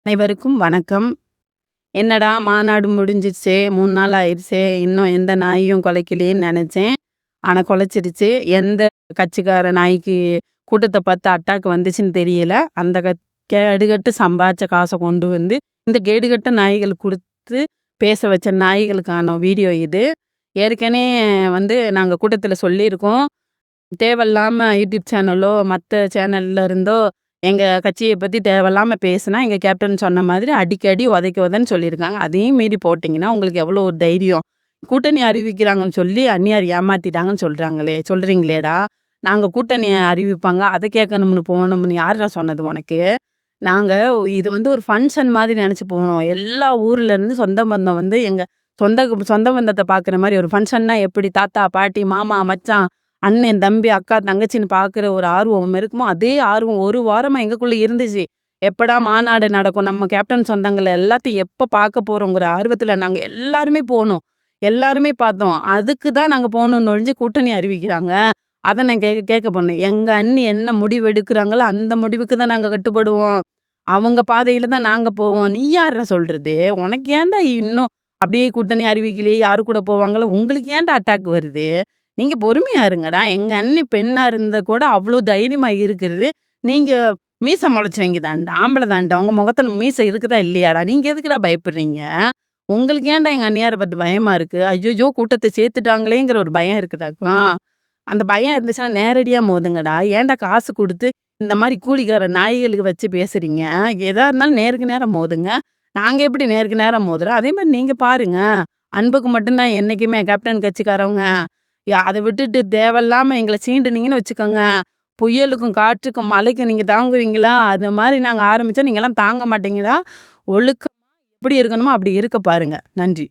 அனைவருக்கும் வணக்கம். என்னடா மாநாடு முடிஞ்சிருச்சே, 3 நாள் ஆயிருச்சே, இன்னும் எந்த நாயும் குலைக்கலையேன்னு நெனச்சேன். ஆனா குலைச்சிருச்சு. எந்த கட்சிக்கார நாய்க்கு கூட்டத்த பார்த்து அட்டாக் வந்துச்சுன்னு தெரியல. அந்த கேடுகெட்டு சம்பாதிச்ச காச கொண்டு வந்து, இந்த கேடுகெட்ட நாய்களுக்கு குடுத்து பேச வச்ச நாய்களுக்கான வீடியோ இது. ஏற்கனவே நாங்க கூட்டத்தில சொல்லியிருக்கோம். தேவையில்லாம யூடியூப் சேனலோ, மத்த சேனல்ல இருந்தோ எங்க கட்சிய பத்தி தேவையில்லாம பேசுனா, எங்க கேப்டன் சொன்ன மாதிரி அடிக்கடி உதைக்க உதன்னு சொல்லியிருக்காங்க. அதையும் மீறி போட்டீங்கன்னா, உங்களுக்கு எவ்வளோ ஒரு தைரியம்? கூட்டணி அறிவிக்கிறாங்கன்னு சொல்லி அந்நியார் ஏமாத்திட்டாங்கன்னு சொல்றீங்களேடா! நாங்க கூட்டணி அறிவிப்பாங்க, அத கேட்கணும்னு போனோம்னு யார்டா சொன்னது உனக்கு? நாங்க இது ஒரு ஃபங்ஷன் மாதிரி நெனச்சு போனோம். எல்லா ஊர்ல இருந்து சொந்த பந்தம் எங்க சொந்த சொந்த பந்தத்த பார்க்குற மாரி ஒரு ஃபங்ஷன்னா எப்படி தாத்தா, பாட்டி, மாமா, மச்சான், அண்ணன், தம்பி, அக்கா, தங்கச்சின்னு பார்க்குற ஒரு ஆர்வம் இருக்குமோ, அதே ஆர்வம் 1 வாரமா எங்களுக்குள்ள இருந்துச்சு. எப்படா மாநாடு நடக்கும்? நம்ம கேப்டன் சொந்தங்கள எல்லாத்தையும் எப்ப பார்க்க போறோங்கிற ஆர்வத்துல நாங்க எல்லாருமே போனோம். எல்லாருமே பார்த்தோம். அதுக்கு தான் நாங்க போனோம்னு ஒழிஞ்சு கூட்டணி அறிவிக்கிறாங்க. அத நான் கேட்க போனேன். எங்க அண்ணி என்ன முடிவு எடுக்குறாங்களோ, அந்த முடிவுக்கு தான் நாங்க கட்டுப்படுவோம். அவங்க பாதையில தான் நாங்க போவோம். நீ யார்றா சொல்றது? உனக்கு ஏன்டா இன்னும் அப்படியே கூட்டணி அறிவிக்கலையே, யாரு கூட போவாங்களோ, உங்களுக்கு ஏன்டா அட்டாக் வருது? நீங்க பொறுமையா இருங்கடா. எங்க அண்ணி பெண்ணா இருந்தா கூட அவ்ளோ தைரியமா இருக்கிறது. நீங்க மீச முளைச்சவங்க தான்டா. ஆம்பள தான்டா. உங்க முகத்துல மீச இருக்குதா இல்லையாடா? நீங்க எதுக்குடா பயப்படுறீங்க? உங்களுக்கு ஏன்டா எங்க அண்ணியார பார்த்து பயமா இருக்கு? ஐய்யய்யோ! கூட்டத்த சேர்த்துட்டாங்களேங்கிற ஒரு பயம் இருக்குதாக்கும். அந்த பயம் இருந்துச்சுன்னா நேரடியா மோதுங்கடா. ஏன்டா காசு குடுத்து இந்த மாரி கூலிக்கார நாய்களுக்கு வச்சு பேசுறீங்க? எதா இருந்தாலும் நேருக்கு நேரா மோதுங்க. நாங்க எப்படி நேருக்கு நேரா மோதுறோம், அதே மாரி நீங்க பாருங்க. அன்புக்கு மட்டும் தான் என்னைக்குமே கேப்டன் கட்சிக்காரவங்க. அத விட்டுட்டு தேவையில்லாம எங்கள சீண்டுனீங்கன்னு வச்சுக்கோங்க, புயலுக்கும், காற்றுக்கும், மழைக்கும் நீங்க தாங்குவீங்களா? அது மாரி நாங்க ஆரம்பிச்சா நீங்கலாம் தாங்க மாட்டீங்கடா. ஒழுக்கமா எப்படி இருக்கணுமோ அப்படி இருக்க பாருங்க. நன்றி.